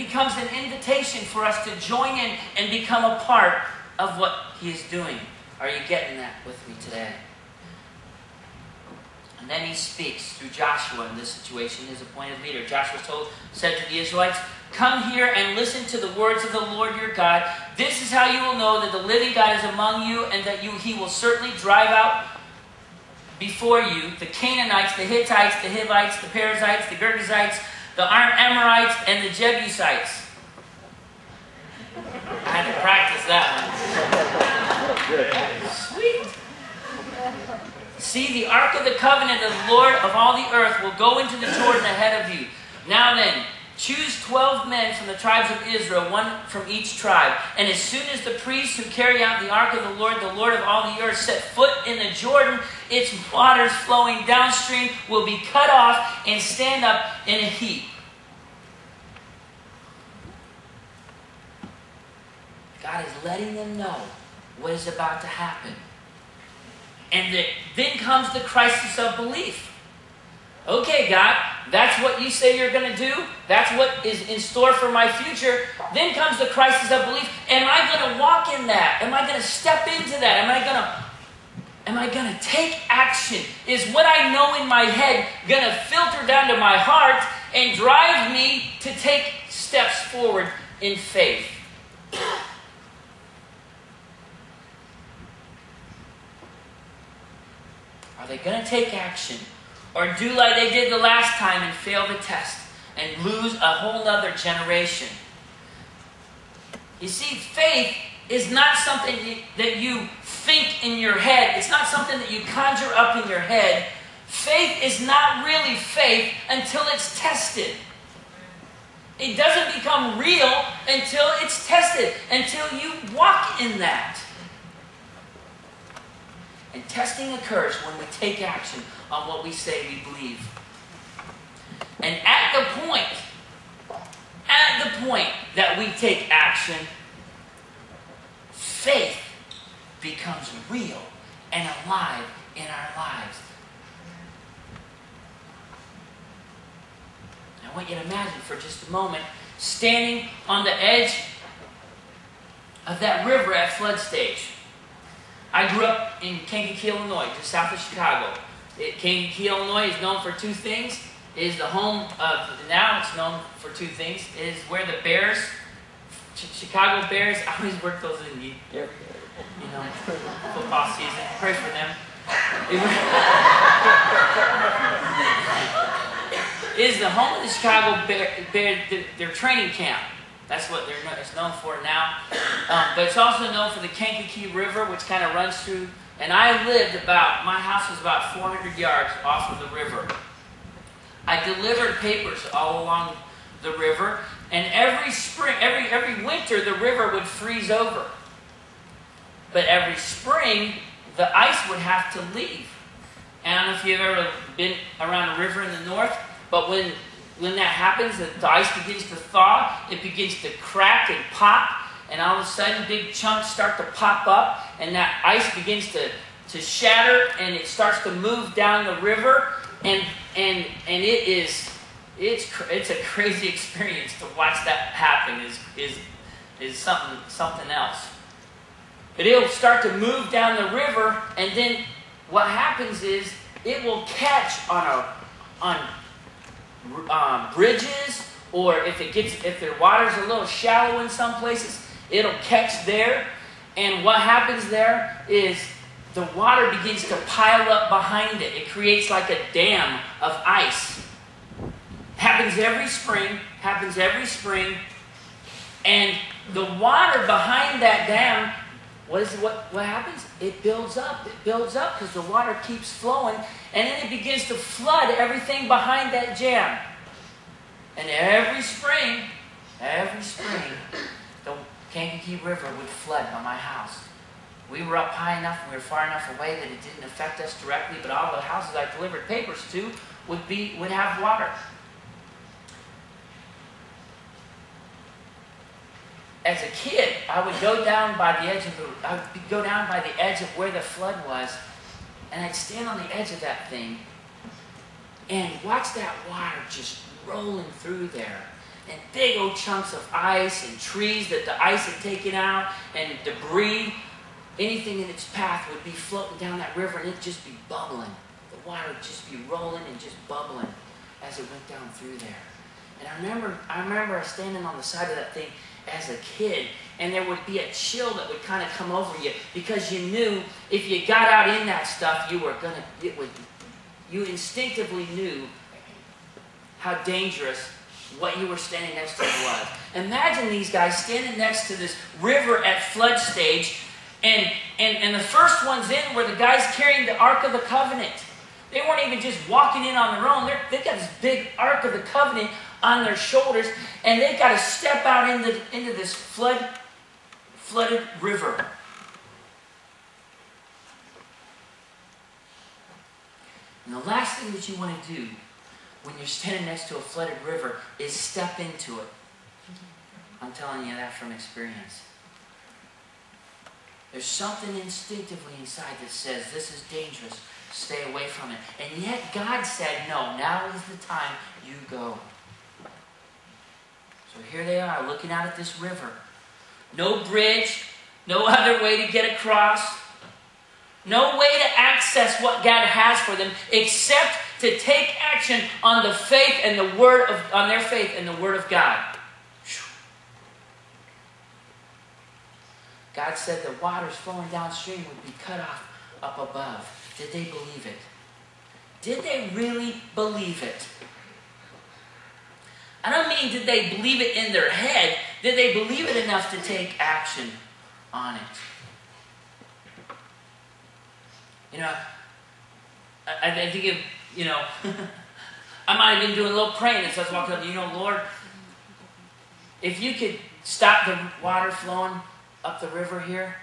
becomes an invitation for us to join in and become a part of what He is doing. Are you getting that with me today? And then He speaks through Joshua in this situation, His appointed leader. Joshua said to the Israelites, "Come here and listen to the words of the Lord your God. This is how you will know that the living God is among you, and that He will certainly drive out before you the Canaanites, the Hittites, the Hivites, the Perizzites, the Girgashites, the Amorites, and the Jebusites." I had to practice that one. Sweet. "See, the ark of the covenant of the Lord of all the earth will go into the Jordan ahead of you. Now then, choose 12 men from the tribes of Israel, one from each tribe. And as soon as the priests who carry out the ark of the Lord of all the earth, set foot in the Jordan, its waters flowing downstream will be cut off and stand up in a heap." God is letting them know what is about to happen. And then comes the crisis of belief. Okay, God, that's what you say you're going to do. That's what is in store for my future. Then comes the crisis of belief. Am I going to walk in that? Am I going to step into that? Am I going to take action? Is what I know in my head going to filter down to my heart and drive me to take steps forward in faith? Are they going to take action? Or do like they did the last time and fail the test and lose a whole other generation? You see, faith is not something that you think in your head. It's not something that you conjure up in your head. Faith is not really faith until it's tested. It doesn't become real until it's tested, until you walk in that. And testing occurs when we take action on what we say we believe. And at the point that we take action, faith becomes real and alive in our lives. I want you to imagine for just a moment standing on the edge of that river at flood stage. I grew up in Kankakee, Illinois, just south of Chicago. Kankakee, Illinois is known for two things. It is the home of, now it's known for two things. It is where the Bears, Chicago Bears, I always work those in, football season. Pray for them. It is the home of the Chicago Bears, their training camp. That's what it's known for now. But it's also known for the Kankakee River, which kind of runs through. And my house was about 400 yards off of the river. I delivered papers all along the river. And every spring, every winter, the river would freeze over. But every spring, the ice would have to leave. And I don't know if you've ever been around a river in the north, but when that happens, the ice begins to thaw, it begins to crack and pop, and all of a sudden big chunks start to pop up, and that ice begins to shatter, and it starts to move down the river, and it's a crazy experience to watch that happen. Is something else. But it'll start to move down the river, and then what happens is it will catch on bridges, or if their water's a little shallow in some places, it'll catch there. And what happens there is the water begins to pile up behind it. It creates like a dam of ice. Happens every spring. And the water behind that dam, what happens? It builds up because the water keeps flowing, and then it begins to flood everything behind that jam. And every spring, the Kankakee River would flood by my house. We were up high enough and we were far enough away that it didn't affect us directly, but all the houses I delivered papers to would have water. As a kid, I would go down by the edge of where the flood was, and I'd stand on the edge of that thing and watch that water just rolling through there. and big old chunks of ice and trees that the ice had taken out and debris, anything in its path would be floating down that river and it'd just be bubbling. The water would just be rolling and just bubbling as it went down through there. And I remember standing on the side of that thing as a kid, and there would be a chill that would kind of come over you because you knew if you got out in that stuff, you instinctively knew how dangerous what you were standing next to was. Imagine these guys standing next to this river at flood stage, and the first ones in were the guys carrying the Ark of the Covenant. They weren't even just walking in on their own. They've got this big Ark of the Covenant on their shoulders, and they've got to step out into this flooded river. And the last thing that you want to do when you're standing next to a flooded river is step into it. I'm telling you that from experience. There's something instinctively inside that says this is dangerous. Stay away from it. And yet God said, no, now is the time you go. So here they are looking out at this river. No bridge, no other way to get across, no way to access what God has for them except to take action on the faith and the word of on their faith and the word of God. God said the waters flowing downstream would be cut off up above. Did they believe it? Did they really believe it? I don't mean did they believe it in their head. Did they believe it enough to take action on it? You know, I think if, you know, I might have been doing a little praying and so I was walking up, you know, Lord, if you could stop the water flowing up the river here,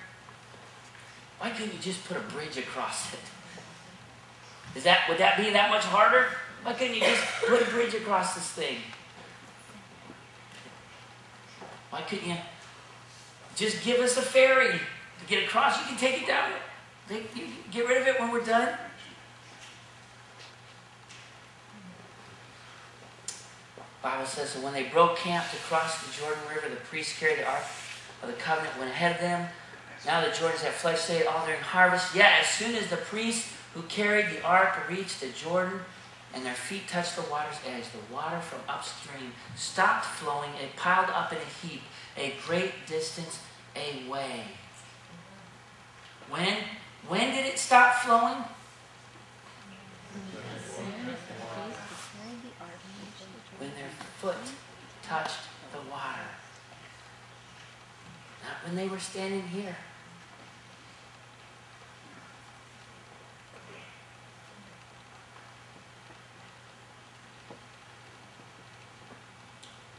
why couldn't you just put a bridge across it? Would that be that much harder? Why couldn't you just put a bridge across this thing? Why couldn't you just give us a ferry to get across? You can take it down. You get rid of it when we're done. The Bible says that when they broke camp to cross the Jordan River, the priests carried the Ark of the Covenant, went ahead of them. Now the Jordans have flood state all during harvest. Yet as soon as the priests who carried the ark reached the Jordan and their feet touched the water's edge, the water from upstream stopped flowing. It piled up in a heap a great distance away. When did it stop flowing? When their foot touched the water. Not when they were standing here.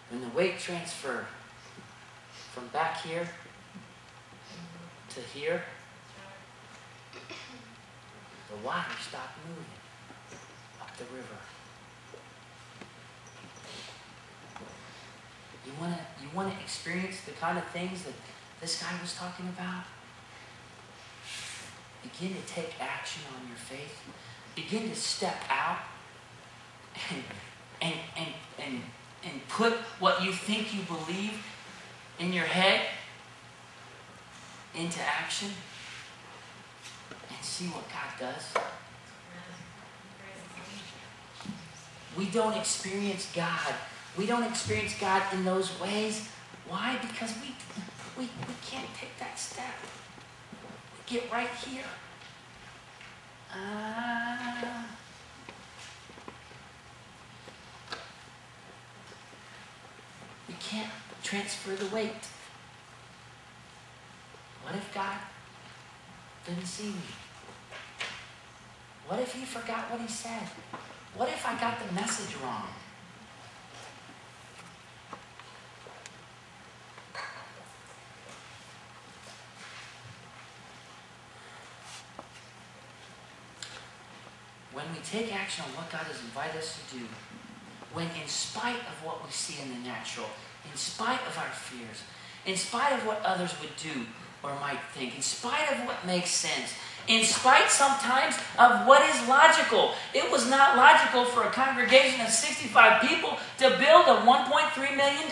When the weight transferred from back here to here, the water stopped moving up the river. You want to experience the kind of things that this guy was talking about? Begin to take action on your faith. Begin to step out and put what you think you believe in your head into action and see what God does. We don't experience God. We don't experience God in those ways. Why? Because we can't take that step. We get right here. We can't transfer the weight. What if God didn't see me? What if he forgot what he said? What if I got the message wrong? When we take action on what God has invited us to do, when in spite of what we see in the natural, in spite of our fears, in spite of what others would do or might think, in spite of what makes sense, in spite sometimes of what is logical. It was not logical for a congregation of 65 people to build a $1.3 million